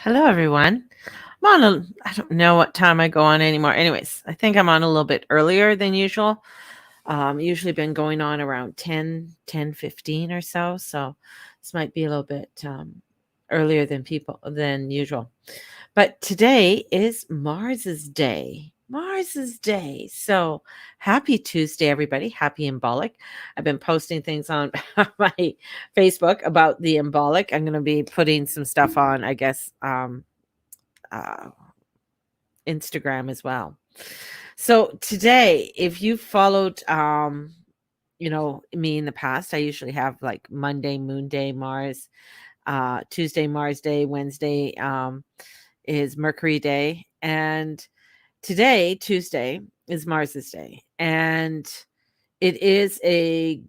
Hello, everyone. I don't know what time I go on anymore. Anyways, I think I'm on a little bit earlier than usual. Usually been going on around 10:15 or so. So this might be a little bit earlier than usual. But today is Mars's day. Mars's day. So happy Tuesday, everybody. Happy Imbolic. I've been posting things on my Facebook about the Imbolic. I'm going to be putting some stuff on, I guess, uh, Instagram as well. So today, if you followed, me in the past, I usually have like Monday, Moon Day, Mars, Tuesday, Mars Day, Wednesday is Mercury Day, and today, Tuesday, is Mars's Day, and it is the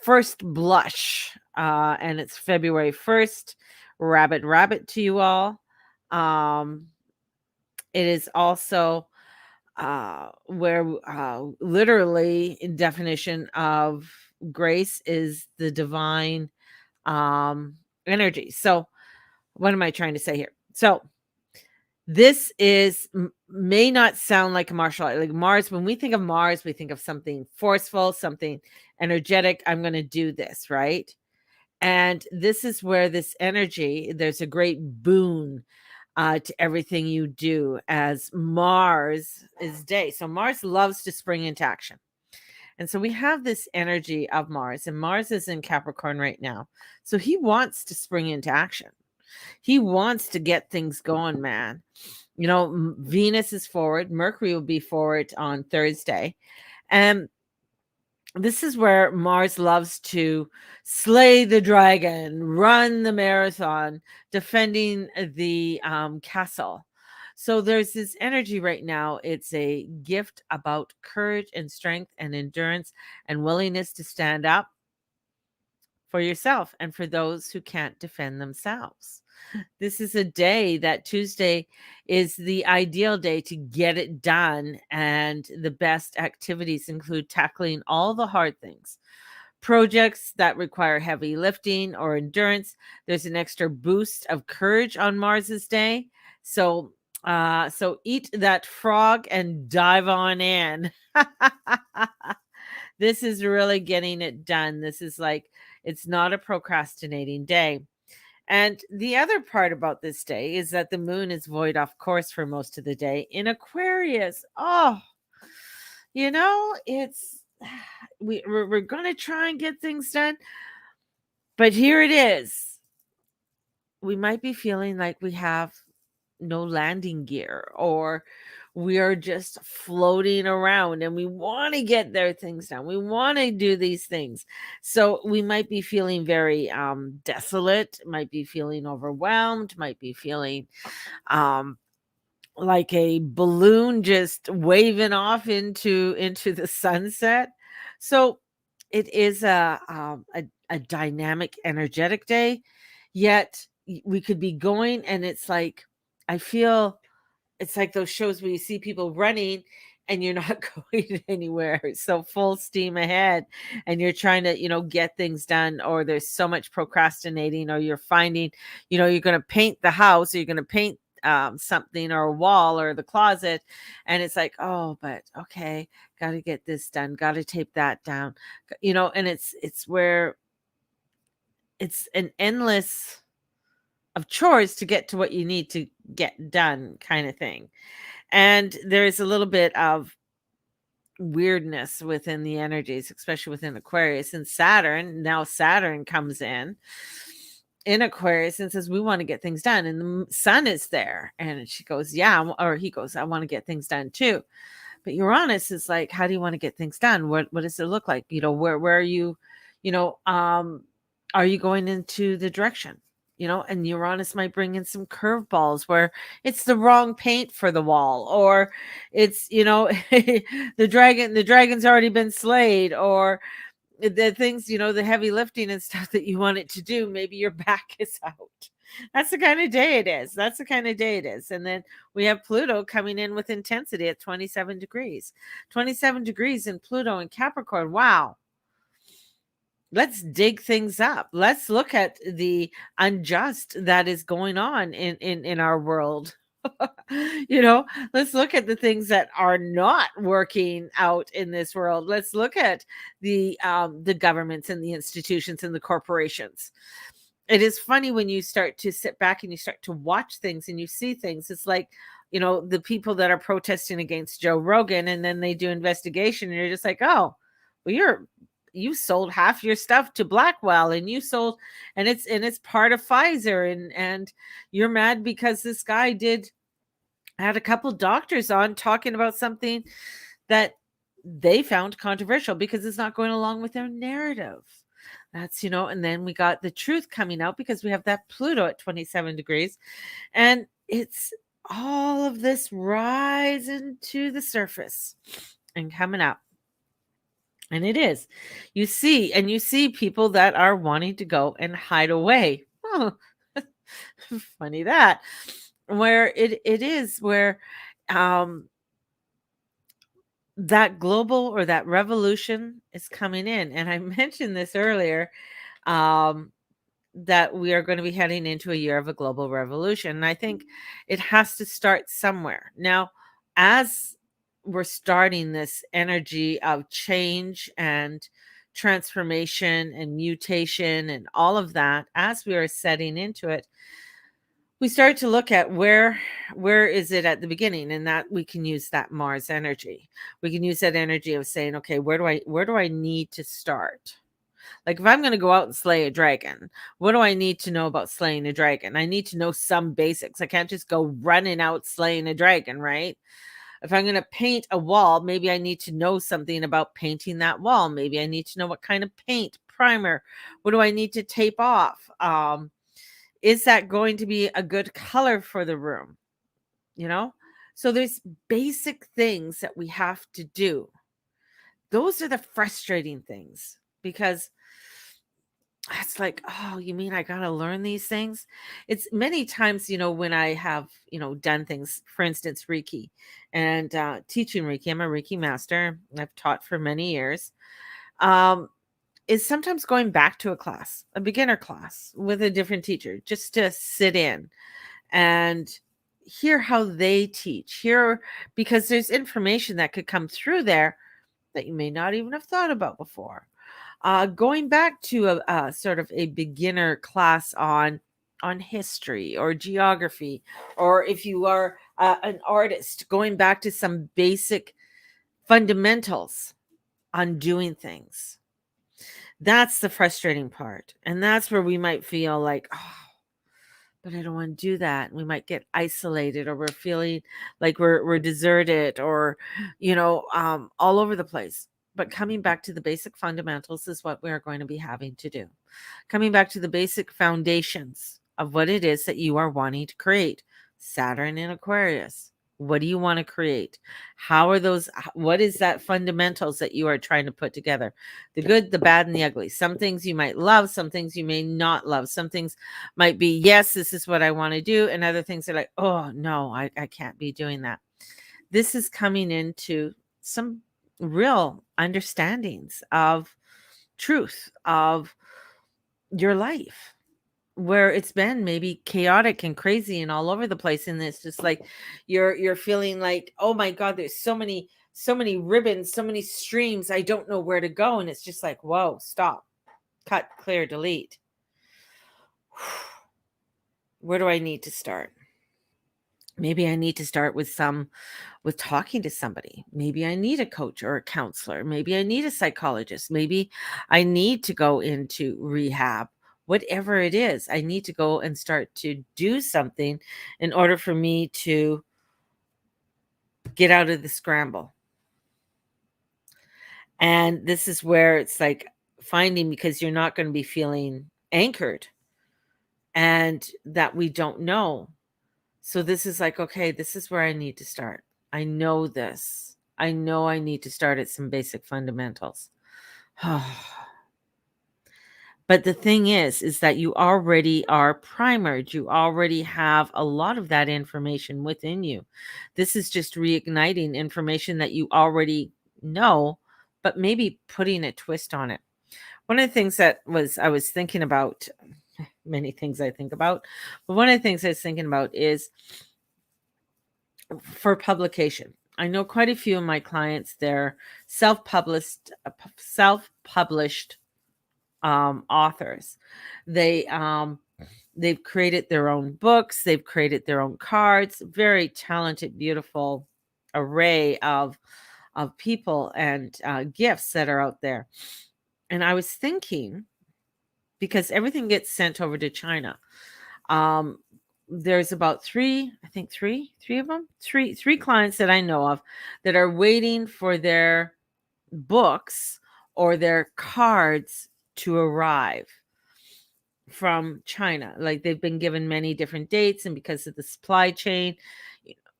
first blush, and it's February 1st. Rabbit to you all. Um, it is also where literally in definition of grace is the divine energy. So what am I trying to say here? So this may not sound like a martial art. Like Mars, when we think of Mars, we think of something forceful, something energetic. I'm going to do this, right? And this is where this energy, there's a great boon to everything you do as Mars is day. So Mars loves to spring into action. And so we have this energy of Mars, and Mars is in Capricorn right now. So he wants to spring into action. He wants to get things going, man. Venus is forward, Mercury will be forward on Thursday. And this is where Mars loves to slay the dragon, run the marathon, defending the castle. So there's this energy right now. It's a gift about courage and strength and endurance and willingness to stand up for yourself and for those who can't defend themselves. This is a day that Tuesday is the ideal day to get it done. And the best activities include tackling all the hard things, projects that require heavy lifting or endurance. There's an extra boost of courage on Mars's day. So eat that frog and dive on in. This is really getting it done. This is like, it's not a procrastinating day. And the other part about this day is that the moon is void off course for most of the day in Aquarius. Oh, it's we're going to try and get things done. But here it is. We might be feeling like we have no landing gear, or we are just floating around and we want to get their things done. We want to do these things. So we might be feeling very desolate, might be feeling overwhelmed, might be feeling um like a balloon just waving off into the sunset. So it is a dynamic, energetic day. Yet we could be going, and it's like I feel it's like those shows where you see people running and you're not going anywhere. So full steam ahead, and you're trying to, get things done, or there's so much procrastinating, or you're finding, you're going to paint the house, or you're going to paint something or a wall or the closet, and it's like, oh, but okay, got to get this done, got to tape that down, and it's where it's an endless of chores to get to what you need to get done, kind of thing. And there's a little bit of weirdness within the energies, especially within Aquarius. And Saturn comes in Aquarius and says, we want to get things done. And the sun is there. And she goes, yeah. Or he goes, I want to get things done too. But Uranus is like, how do you want to get things done? What does it look like? Where are you, are you going into the direction? And Uranus might bring in some curveballs where it's the wrong paint for the wall, or it's, the dragon's already been slayed, or the things, the heavy lifting and stuff that you want it to do. Maybe your back is out. That's the kind of day it is. And then we have Pluto coming in with intensity at 27 degrees. 27 degrees in Pluto and Capricorn. Wow. let's dig things up. Let's look at the unjust that is going on in our world. You know, let's look at the things that are not working out in this world. Let's look at the governments and the institutions and the corporations. It is funny when you start to sit back and you start to watch things and you see things. It's like, you know, the people that are protesting against Joe Rogan, and then they do investigation and you're just like, oh, well, you sold half your stuff to Blackwell, and you sold, and it's part of Pfizer, and you're mad because this guy had a couple doctors on talking about something that they found controversial because it's not going along with their narrative. That's, you know, and then we got the truth coming out because we have that Pluto at 27 degrees, and it's all of this rising to the surface and coming up. And it is. You see people that are wanting to go and hide away. Oh, funny that. Where it is where um that global or that revolution is coming in. And I mentioned this earlier, um, that we are going to be heading into a year of a global revolution. And I think it has to start somewhere. Now, as we're starting this energy of change and transformation and mutation and all of that, as we are setting into it, we start to look at where is it at the beginning, and that we can use that Mars energy. We can use that energy of saying, okay, where do I need to start? Like if I'm going to go out and slay a dragon, what do I need to know about slaying a dragon? I need to know some basics. I can't just go running out slaying a dragon, right? If I'm going to paint a wall, maybe I need to know something about painting that wall. Maybe I need to know what kind of paint, primer, what do I need to tape off? Is that going to be a good color for the room? You know? So there's basic things that we have to do. Those are the frustrating things because it's like, oh, you mean I got to learn these things? It's many times, you know, when I have, you know, done things, for instance, Reiki and teaching Reiki. I'm a Reiki master. I've taught for many years. Um, is sometimes going back to a class, a beginner class with a different teacher, just to sit in and hear how they teach, hear, because there's information that could come through there that you may not even have thought about before. Going back to a sort of a beginner class on history or geography, or if you are an artist, going back to some basic fundamentals on doing things. That's the frustrating part. And that's where we might feel like, oh, but I don't want to do that. We might get isolated, or we're feeling like we're deserted, or, you know, all over the place. But coming back to the basic fundamentals is what we are going to be having to do. Coming back to the basic foundations of what it is that you are wanting to create. Saturn in Aquarius. What do you want to create? How are those? What is that fundamentals that you are trying to put together? The good, the bad, and the ugly. Some things you might love, some things you may not love. Some things might be, yes, this is what I want to do. And other things are like, oh, no, I can't be doing that. This is coming into some real understandings of truth, of your life, where it's been maybe chaotic and crazy and all over the place, and it's just like you're feeling like, oh my god, there's so many ribbons, so many streams, I don't know where to go. And it's just like, whoa, stop, cut, clear, delete. Where do I need to start? Maybe I need to start with talking to somebody. Maybe I need a coach or a counselor. Maybe I need a psychologist. Maybe I need to go into rehab. Whatever it is, I need to go and start to do something in order for me to get out of the scramble. And this is where it's like finding, because you're not going to be feeling anchored and that we don't know. So this is like, okay, this is where I need to start. I know this. I know I need to start at some basic fundamentals. But the thing is that you already are primered. You already have a lot of that information within you. This is just reigniting information that you already know, but maybe putting a twist on it. One of the things that I was thinking about, many things I think about, but one of the things I was thinking about is for publication. I know quite a few of my clients, they're self-published authors. They they've created their own books, they've created their own cards, very talented, beautiful array of people and gifts that are out there. And I was thinking, because everything gets sent over to China. Um, there's about I think three of them, three clients that I know of that are waiting for their books or their cards to arrive from China. Like, they've been given many different dates, and because of the supply chain,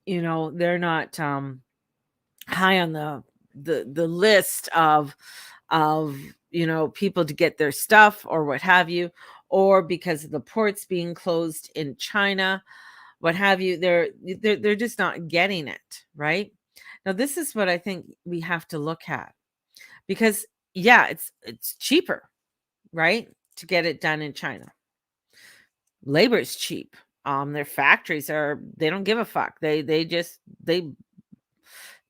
they're not high on the list of people to get their stuff or what have you, or because of the ports being closed in China, what have you, they're just not getting it, right? Now, this is what I think we have to look at, because yeah, it's cheaper, right, to get it done in China. Labor is cheap. Their factories they don't give a fuck. They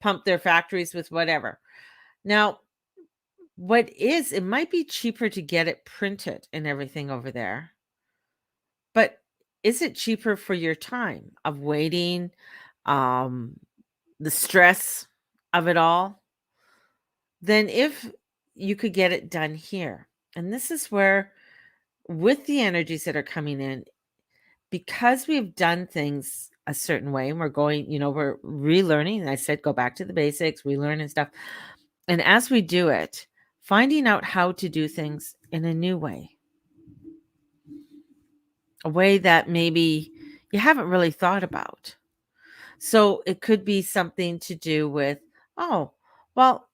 pump their factories with whatever. Now, it might be cheaper to get it printed and everything over there, but is it cheaper for your time of waiting, um, the stress of it all, than if you could get it done here? And this is where, with the energies that are coming in, because we've done things a certain way and we're relearning. And I said, go back to the basics, relearn and stuff. And as we do it, finding out how to do things in a new way, a way that maybe you haven't really thought about. So it could be something to do with, oh, well,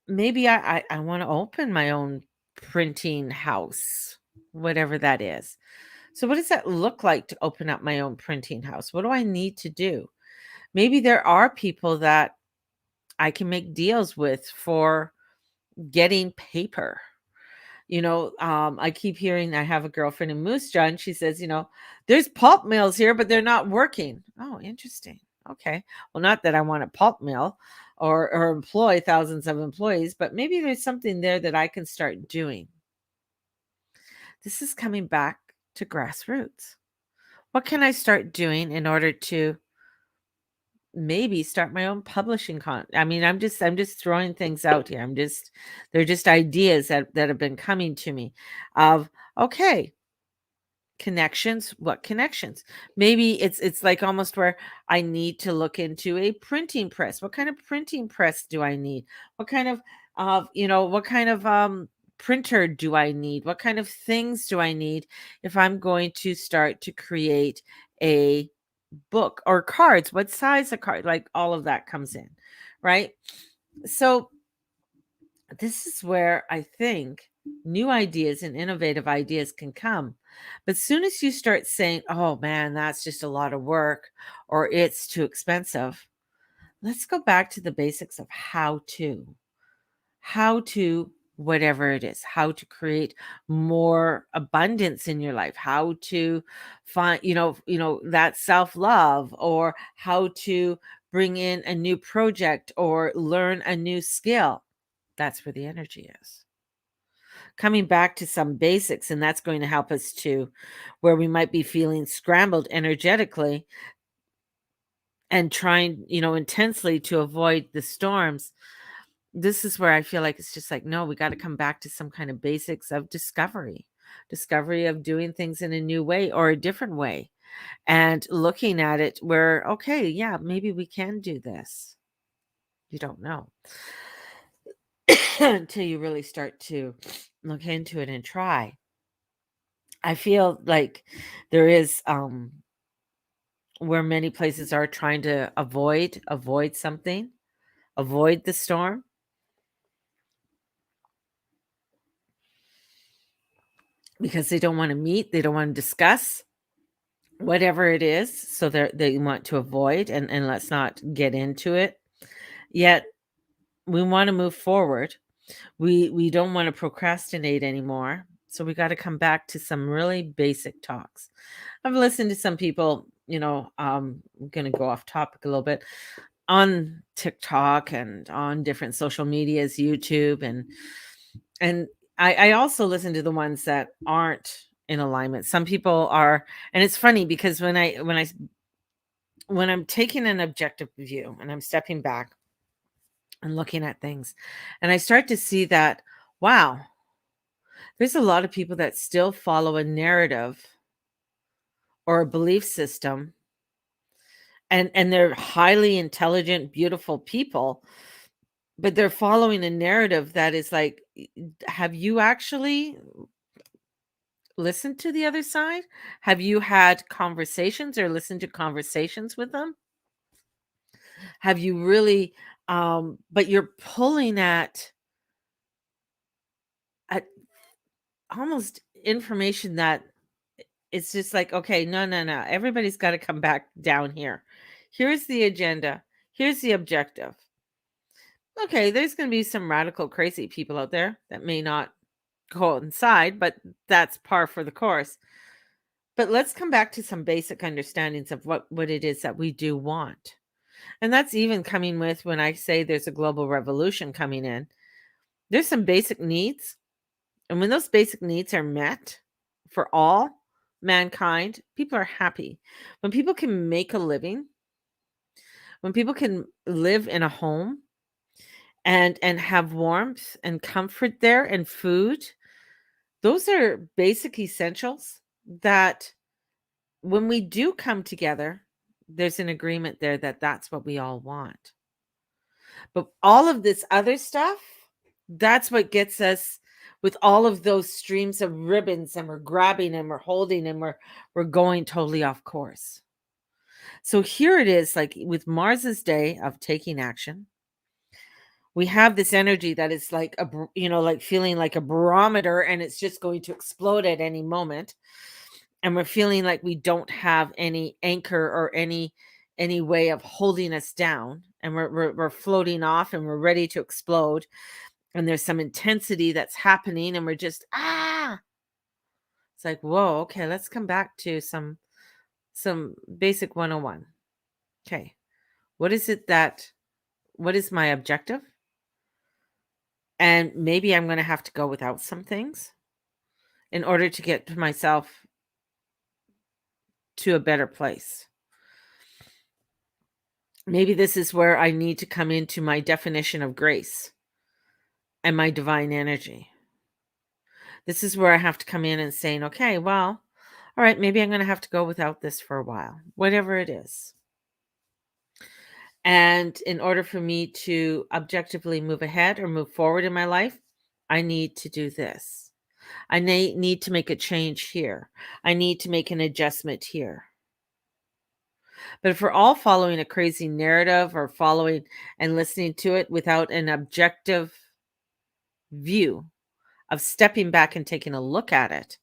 maybe I want to open my own printing house, whatever that is. So what does that look like to open up my own printing house? What do I need to do? Maybe there are people that I can make deals with for getting paper. I keep hearing, I have a girlfriend in Moose Jaw, and she says, there's pulp mills here, but they're not working. Oh, interesting. Okay. Well, not that I want a pulp mill or employ thousands of employees, but maybe there's something there that I can start doing. This is coming back to grassroots. What can I start doing in order to maybe start my own publishing I mean, I'm just throwing things out here. They're just ideas that have been coming to me of, okay, connections. What connections? Maybe it's like almost where I need to look into a printing press. What kind of printing press do I need? What kind of printer do I need? What kind of things do I need if I'm going to start to create a book or cards? What size of card? Like, all of that comes in, right? So this is where I think new ideas and innovative ideas can come. But soon as you start saying, oh man, that's just a lot of work, or it's too expensive, let's go back to the basics of how to whatever it is, how to create more abundance in your life, how to find that self-love, or how to bring in a new project or learn a new skill. That's where the energy is coming back to some basics, and that's going to help us to where we might be feeling scrambled energetically and trying intensely to avoid the storms. This is where I feel like it's just like, no, we got to come back to some kind of basics of discovery of doing things in a new way or a different way, and looking at it where, okay, yeah, maybe we can do this. You don't know until you really start to look into it and try. I feel like there is where many places are trying to avoid something, avoid the storm, because they don't want to meet, they don't want to discuss whatever it is. So they want to avoid, and let's not get into it. Yet we want to move forward. We don't want to procrastinate anymore. So we got to come back to some really basic talks. I've listened to some people, I'm going to go off topic a little bit, on TikTok and on different social medias, YouTube, and I also listen to the ones that aren't in alignment. Some people are, and it's funny because when I'm taking an objective view and I'm stepping back and looking at things, and I start to see that, wow, there's a lot of people that still follow a narrative or a belief system, and they're highly intelligent, beautiful people, but they're following a narrative that is like, have you actually listened to the other side? Have you had conversations or listened to conversations with them? Have you really, but you're pulling at almost information that it's just like, okay, no, no, no. Everybody's got to come back down here. Here's the agenda. Here's the objective. Okay, there's going to be some radical, crazy people out there that may not coincide, but that's par for the course. But let's come back to some basic understandings of what it is that we do want. And that's even coming with when I say there's a global revolution coming in. There's some basic needs. And when those basic needs are met for all mankind, people are happy. When people can make a living, when people can live in a home and have warmth and comfort there and food, those are basic essentials that when we do come together, there's an agreement there that that's what we all want. But all of this other stuff, that's what gets us with all of those streams of ribbons, and we're grabbing and we're holding and we're going totally off course. So here it is, like with Mars's day of taking action. We have this energy that is like like feeling like a barometer, and it's just going to explode at any moment. And we're feeling like we don't have any anchor or any way of holding us down, and we're floating off and we're ready to explode, and there's some intensity that's happening, and we're just it's like, whoa, okay, let's come back to some basic 101. Okay, what is it that what is my objective? And maybe I'm going to have to go without some things in order to get to myself to a better place. Maybe this is where I need to come into my definition of grace and my divine energy. This is where I have to come in and saying, okay, well, all right, maybe I'm going to have to go without this for a while, whatever it is. And in order for me to objectively move ahead or move forward in my life, I need to do this. I need to make a change here. I need to make an adjustment here. But if we're all following a crazy narrative or following and listening to it without an objective view of stepping back and taking a look at it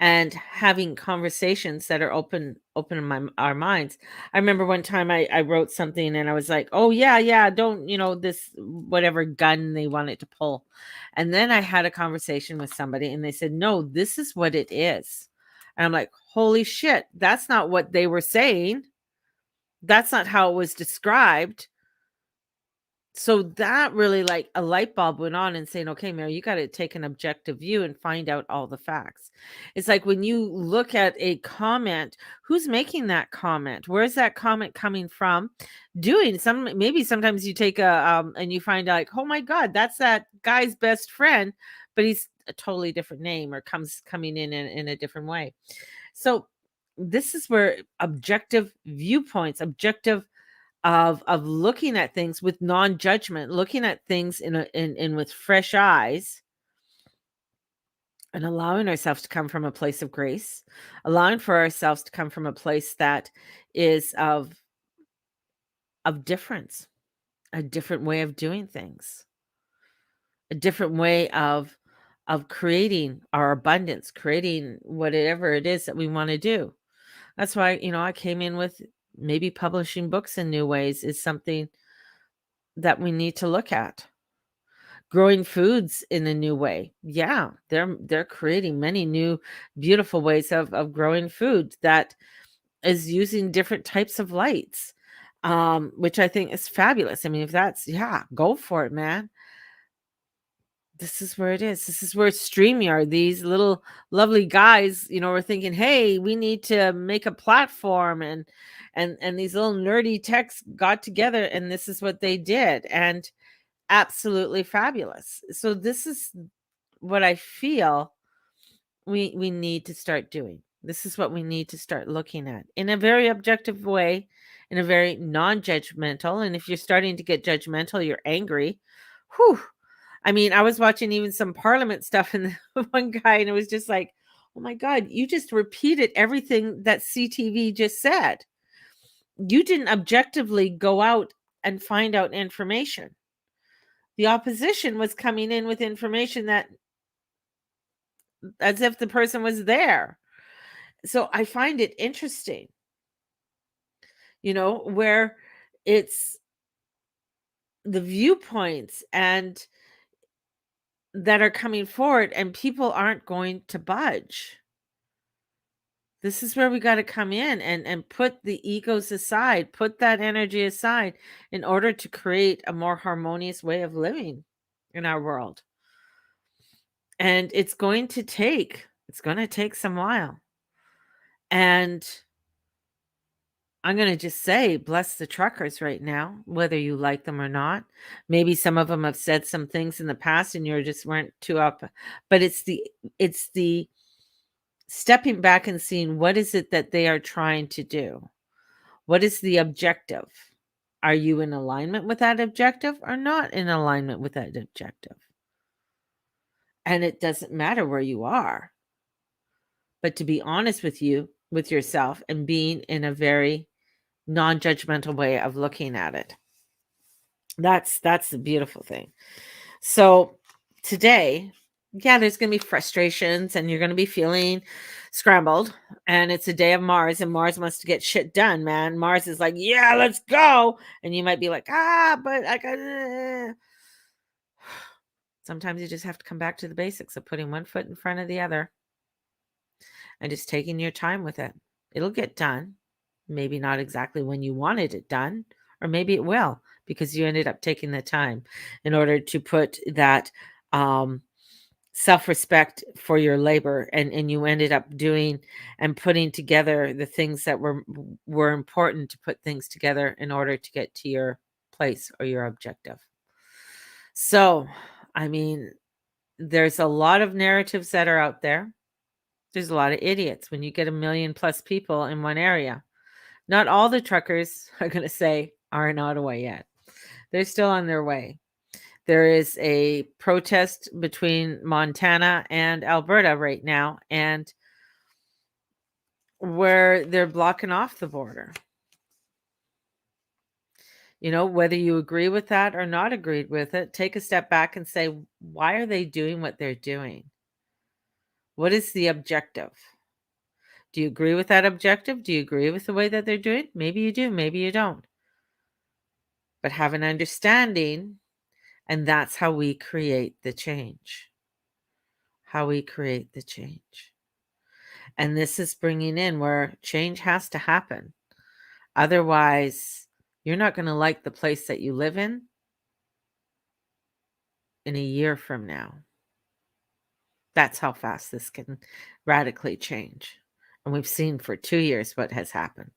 and having conversations that are open in our minds. I remember one time I wrote something and I was like, oh yeah, don't, this whatever gun they wanted to pull. And then I had a conversation with somebody and they said, no, this is what it is. And I'm like, holy shit, that's not what they were saying. That's not how it was described. So that really, like, a light bulb went on and saying, okay, Mary, you got to take an objective view and find out all the facts. It's like when you look at a comment, who's making that comment? Where's that comment coming from? Maybe sometimes you take and you find out like, oh my God, that's that guy's best friend, but he's a totally different name or coming in a different way. So this is where objective viewpoints, objective of looking at things with non-judgment, looking at things in with fresh eyes, and allowing ourselves to come from a place of grace, allowing for ourselves to come from a place that is of difference, a different way of doing things, a different way of creating our abundance, creating whatever it is that we want to do. That's why, I came in with maybe publishing books in new ways is something that we need to look at. growing foods in a new way. Yeah, they're creating many new beautiful ways of growing food that is using different types of lights, which I think is fabulous. I mean, if that's yeah, go for it, man. This is where it is. This is where StreamYard, these little lovely guys, were thinking, "Hey, we need to make a platform," and these little nerdy techs got together, and this is what they did, and absolutely fabulous. So this is what I feel we need to start doing. This is what we need to start looking at in a very objective way, in a very non-judgmental. And if you're starting to get judgmental, you're angry. Whew. I mean, I was watching even some parliament stuff, and the one guy, and it was just like, oh my God, you just repeated everything that CTV just said. You didn't objectively go out and find out information. The opposition was coming in with information that as if the person was there. So I find it interesting, where it's the viewpoints and that are coming forward and people aren't going to budge. This is where we got to come in and put the egos aside, put that energy aside in order to create a more harmonious way of living in our world. And it's going to take some while. And I'm going to just say, bless the truckers right now, whether you like them or not. Maybe some of them have said some things in the past and you just weren't too up, but it's the stepping back and seeing what is it that they are trying to do? What is the objective? Are you in alignment with that objective or not in alignment with that objective? And it doesn't matter where you are, but to be honest with yourself and being in a very non-judgmental way of looking at it. That's the beautiful thing. So today, yeah, there's going to be frustrations and you're going to be feeling scrambled, and it's a day of Mars, and Mars wants to get shit done, man. Mars is like, "Yeah, let's go." And you might be like, but I got Sometimes you just have to come back to the basics of putting one foot in front of the other and just taking your time with it. It'll get done. Maybe not exactly when you wanted it done, or maybe it will because you ended up taking the time in order to put that self-respect for your labor, and you ended up doing and putting together the things that were important to put things together in order to get to your place or your objective. So, I mean, there's a lot of narratives that are out there. There's a lot of idiots when you get a million plus people in one area. Not all the truckers are going to say are in Ottawa yet. They're still on their way. There is a protest between Montana and Alberta right now, and where they're blocking off the border. Whether you agree with that or not agreed with it, take a step back and say, why are they doing what they're doing? What is the objective? Do you agree with that objective? Do you agree with the way that they're doing? Maybe you do, maybe you don't. But have an understanding, and that's how we create the change. How we create the change. And this is bringing in where change has to happen. Otherwise, you're not going to like the place that you live in a year from now. That's how fast this can radically change. And we've seen for 2 years what has happened.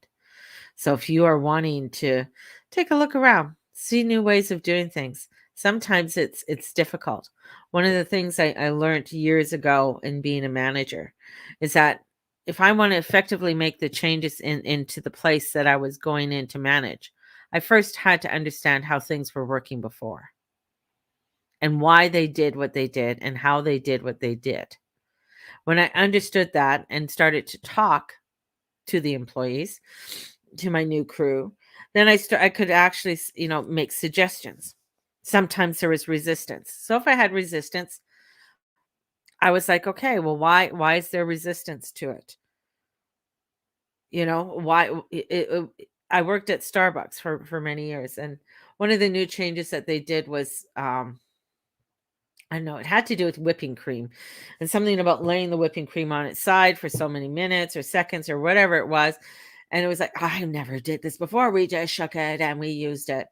So if you are wanting to take a look around, see new ways of doing things, sometimes it's difficult. One of the things I learned years ago in being a manager is that if I want to effectively make the changes into the place that I was going in to manage, I first had to understand how things were working before and why they did what they did and how they did what they did. When I understood that and started to talk to the employees, to my new crew, then I could actually, make suggestions. Sometimes there was resistance. So if I had resistance, I was like, okay, well, why is there resistance to it? Why I worked at Starbucks for many years, and one of the new changes that they did was I know it had to do with whipping cream and something about laying the whipping cream on its side for so many minutes or seconds or whatever it was. And it was like, I never did this before. We just shook it and we used it.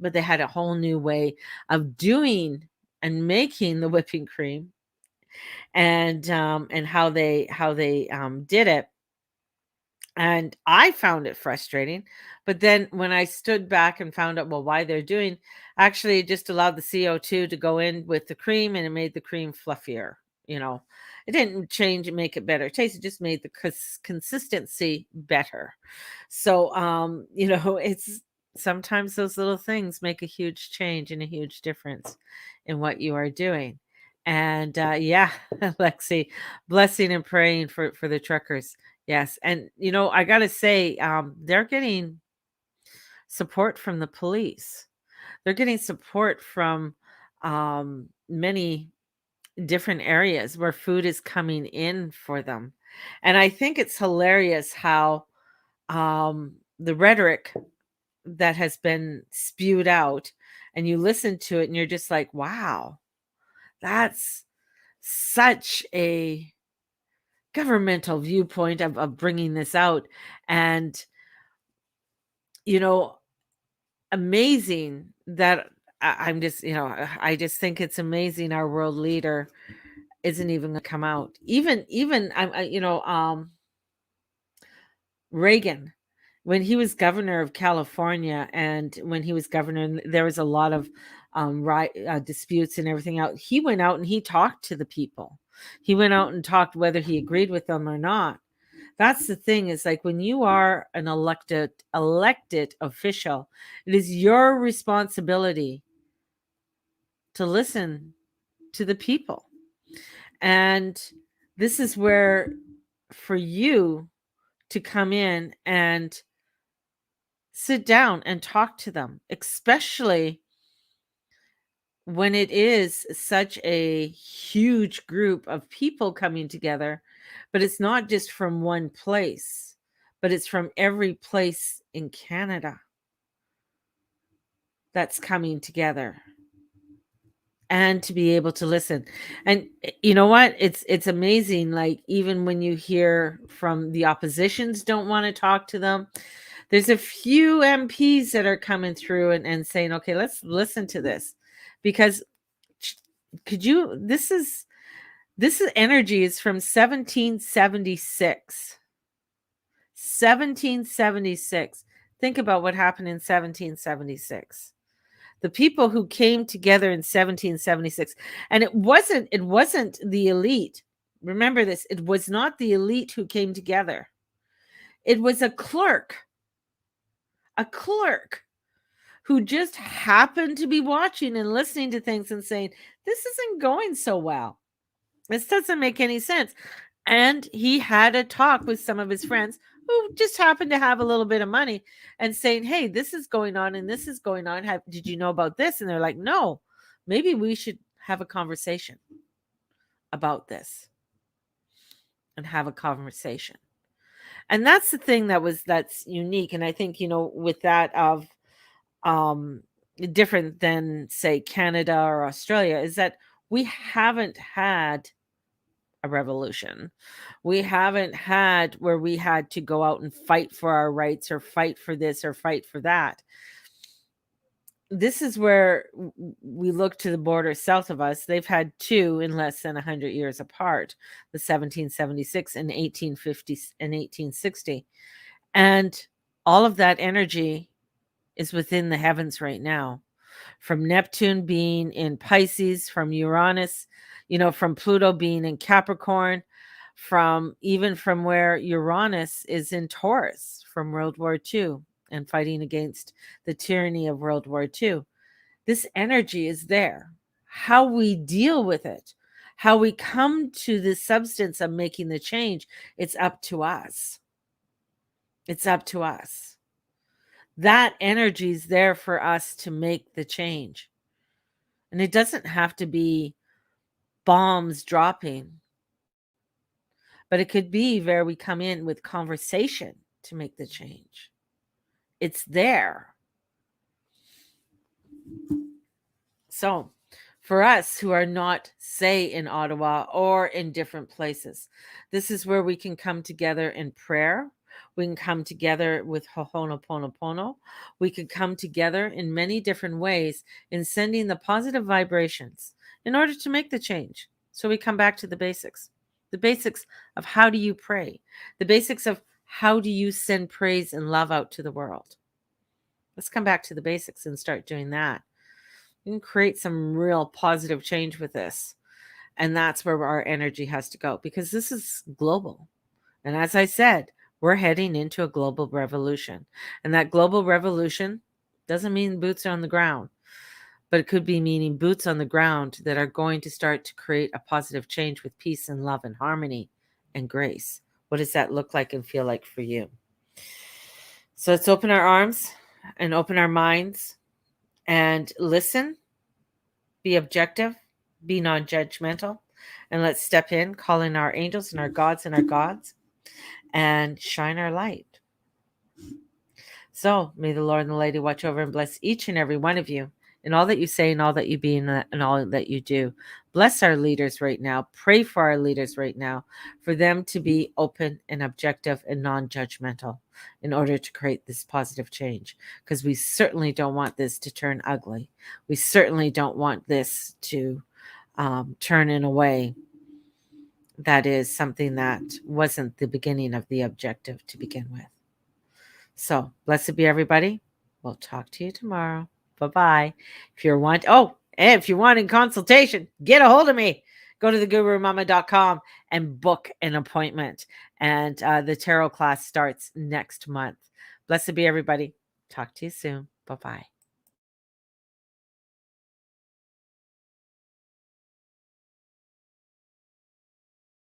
But they had a whole new way of doing and making the whipping cream, and how they did it. And I found it frustrating. But then when I stood back and found out, well, why they're doing, actually it just allowed the CO2 to go in with the cream and it made the cream fluffier. You know, it didn't change and make it better taste. It just made the consistency better. So, it's sometimes those little things make a huge change and a huge difference in what you are doing. And yeah, Lexi, blessing and praying for the truckers. Yes, and I gotta say, they're getting support from the police. They're getting support from many different areas where food is coming in for them, and I think it's hilarious how the rhetoric that has been spewed out, and you listen to it, and you're just like, "Wow, that's such a governmental viewpoint of bringing this out," and you know amazing that I'm just, I just think it's amazing our world leader isn't even gonna come out. Even Reagan, when he was governor of California, and when he was governor, and there was a lot of right disputes and everything out. He went out and he talked to the people. He went out and talked whether he agreed with them or not. That's the thing, is like when you are an elected official, it is your responsibility to listen to the people. And this is where, for you to come in and sit down and talk to them, especially when it is such a huge group of people coming together, but it's not just from one place, but it's from every place in Canada that's coming together, and to be able to listen. And you know what? It's amazing, like even when you hear from the oppositions don't want to talk to them, there's a few MPs that are coming through and saying, okay, let's listen to this. Because could you this is energy is from 1776. 1776. Think about what happened in 1776. The people who came together in 1776, and it wasn't the elite. Remember this, it was not the elite who came together. It was a clerk who just happened to be watching and listening to things and saying, this isn't going so well. This doesn't make any sense. And he had a talk with some of his friends who just happened to have a little bit of money, and saying, hey, this is going on and this is going on. Did you know about this? And they're like, no, maybe we should have a conversation about this, and have a conversation. And that's the thing that's unique. And I think, with that of um different than, say, Canada or Australia, is that we haven't had a revolution. We haven't had where we had to go out and fight for our rights, or fight for this, or fight for that. This is where we look to the border south of us. They've had two in less than 100 years apart, the 1776 and 1850 and 1860. And all of that energy is within the heavens right now, from Neptune being in Pisces, from Uranus, from Pluto being in Capricorn, from where Uranus is in Taurus from World War II and fighting against the tyranny of World War II. This energy is there. How we deal with it, how we come to the substance of making the change, it's up to us. It's up to us. That energy is there for us to make the change. And it doesn't have to be bombs dropping, but it could be where we come in with conversation to make the change. It's there. So for us who are not, say, in Ottawa or in different places. This is where we can come together in prayer. We can come together with Ho'oponopono. We could come together in many different ways in sending the positive vibrations in order to make the change. So we come back to the basics of how do you pray, the basics of how do you send praise and love out to the world. Let's come back to the basics and start doing that. You can create some real positive change with this. And that's where our energy has to go because this is global. And as I said, we're heading into a global revolution. And that global revolution doesn't mean boots on the ground, but it could be meaning boots on the ground that are going to start to create a positive change with peace and love and harmony and grace. What does that look like and feel like for you? So let's open our arms and open our minds and listen, be objective, be non judgmental, and let's step in, call in our angels and our gods, and shine our light. So may the Lord and the Lady watch over and bless each and every one of you in all that you say and all that you be and all that you do. Bless our leaders right now. Pray for our leaders right now, for them to be open and objective and non-judgmental in order to create this positive change, because we certainly don't want this to turn ugly. We certainly don't want this to turn in a way that is something that wasn't the beginning of the objective to begin with. So blessed be everybody. We'll talk to you tomorrow. Bye-bye. If you're if you're wanting consultation, get a hold of me. Go to thegurumama.com and book an appointment. And the tarot class starts next month. Blessed be everybody. Talk to you soon. Bye-bye.